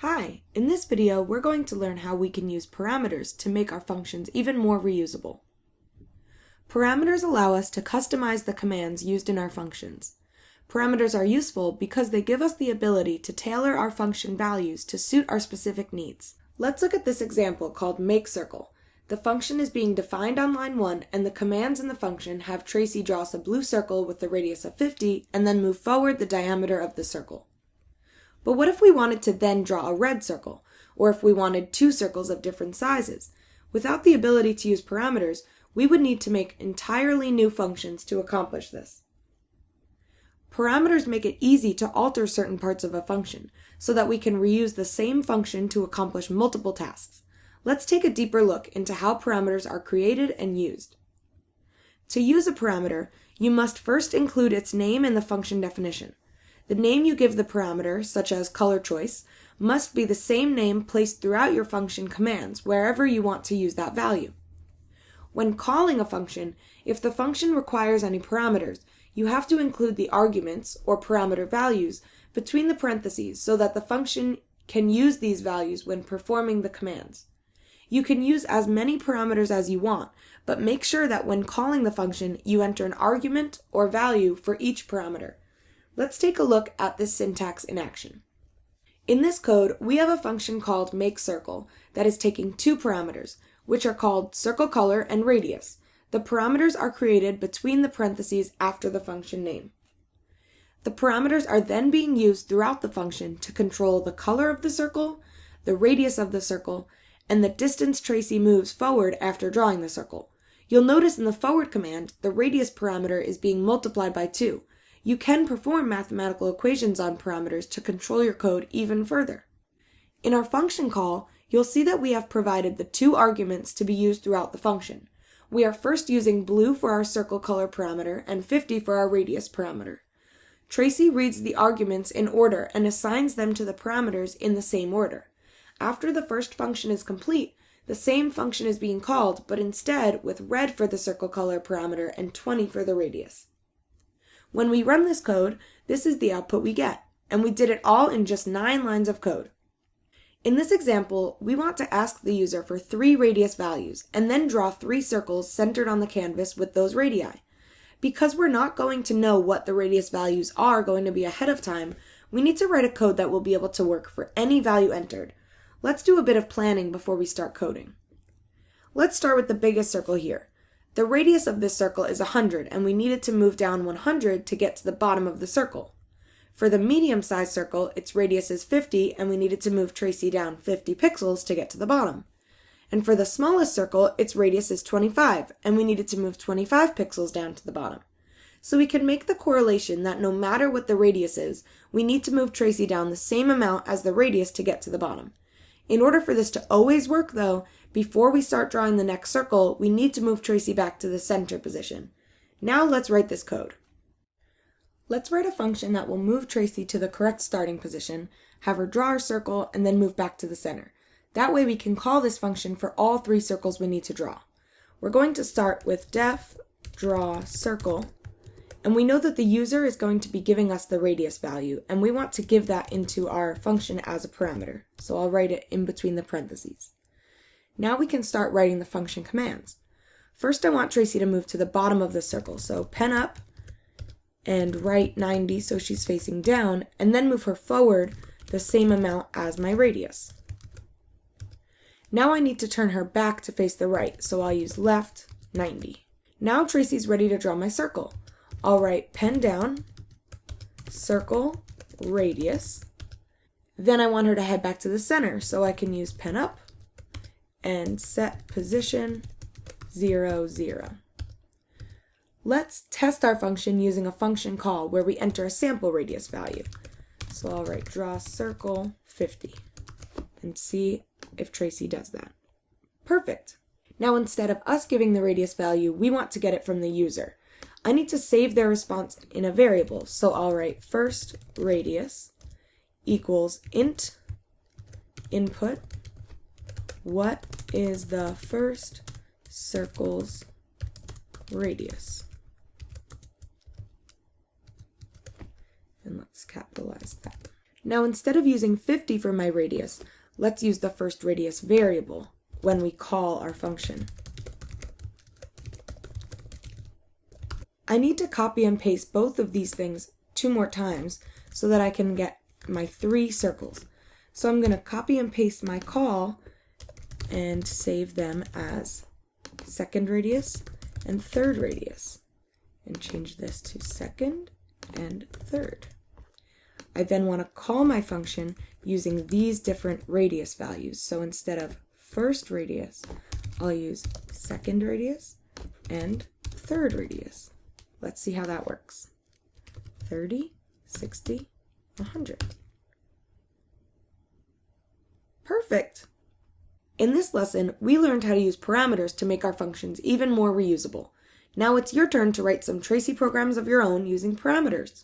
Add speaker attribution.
Speaker 1: Hi, in this video we're going to learn how we can use parameters to make our functions even more reusable. Parameters allow us to customize the commands used in our functions. Parameters are useful because they give us the ability to tailor our function values to suit our specific needs. Let's look at this example called makeCircle. The function is being defined on line 1 and the commands in the function have Tracy draw us a blue circle with the radius of 50 and then move forward the diameter of the circle. But what if we wanted to then draw a red circle, or if we wanted two circles of different sizes? Without the ability to use parameters, we would need to make entirely new functions to accomplish this. Parameters make it easy to alter certain parts of a function, so that we can reuse the same function to accomplish multiple tasks. Let's take a deeper look into how parameters are created and used. To use a parameter, you must first include its name in the function definition. The name you give the parameter, such as color choice, must be the same name placed throughout your function commands wherever you want to use that value. When calling a function, if the function requires any parameters, you have to include the arguments, or parameter values, between the parentheses so that the function can use these values when performing the commands. You can use as many parameters as you want, but make sure that when calling the function, you enter an argument or value for each parameter. Let's take a look at this syntax in action. In this code, we have a function called makeCircle that is taking two parameters, which are called circle color and radius. The parameters are created between the parentheses after the function name. The parameters are then being used throughout the function to control the color of the circle, the radius of the circle, and the distance Tracy moves forward after drawing the circle. You'll notice in the forward command, the radius parameter is being multiplied by 2. You can perform mathematical equations on parameters to control your code even further. In our function call, you'll see that we have provided the two arguments to be used throughout the function. We are first using blue for our circle color parameter and 50 for our radius parameter. Tracy reads the arguments in order and assigns them to the parameters in the same order. After the first function is complete, the same function is being called, but instead with red for the circle color parameter and 20 for the radius. When we run this code, this is the output we get, and we did it all in just 9 lines of code. In this example, we want to ask the user for 3 radius values, and then draw 3 circles centered on the canvas with those radii. Because we're not going to know what the radius values are going to be ahead of time, we need to write a code that will be able to work for any value entered. Let's do a bit of planning before we start coding. Let's start with the biggest circle here. The radius of this circle is 100, and we needed to move down 100 to get to the bottom of the circle. For the medium-sized circle, its radius is 50, and we needed to move Tracy down 50 pixels to get to the bottom. And for the smallest circle, its radius is 25, and we needed to move 25 pixels down to the bottom. So we can make the correlation that no matter what the radius is, we need to move Tracy down the same amount as the radius to get to the bottom. In order for this to always work, though, before we start drawing the next circle, we need to move Tracy back to the center position. Now let's write this code. Let's write a function that will move Tracy to the correct starting position, have her draw her circle, and then move back to the center. That way we can call this function for all 3 circles we need to draw. We're going to start with def draw circle, and we know that the user is going to be giving us the radius value, and we want to give that into our function as a parameter. So I'll write it in between the parentheses. Now we can start writing the function commands. First I want Tracy to move to the bottom of the circle, so pen up and write 90 so she's facing down, and then move her forward the same amount as my radius. Now I need to turn her back to face the right, so I'll use left 90. Now Tracy's ready to draw my circle. I'll write pen down, circle, radius. Then I want her to head back to the center, so I can use pen up and set position 0, 0. Let's test our function using a function call where we enter a sample radius value. So I'll write draw circle 50 and see if Tracy does that. Perfect. Now instead of us giving the radius value, we want to get it from the user. I need to save their response in a variable, so I'll write first radius equals int input what is the first circle's radius. And let's capitalize that. Now instead of using 50 for my radius, let's use the first radius variable when we call our function. I need to copy and paste both of these things 2 more times so that I can get my 3 circles. So I'm going to copy and paste my call and save them as second radius and third radius, and change this to second and third. I then want to call my function using these different radius values. So instead of first radius, I'll use second radius and third radius. Let's see how that works. 30, 60, 100. Perfect! In this lesson, we learned how to use parameters to make our functions even more reusable. Now it's your turn to write some Tracy programs of your own using parameters.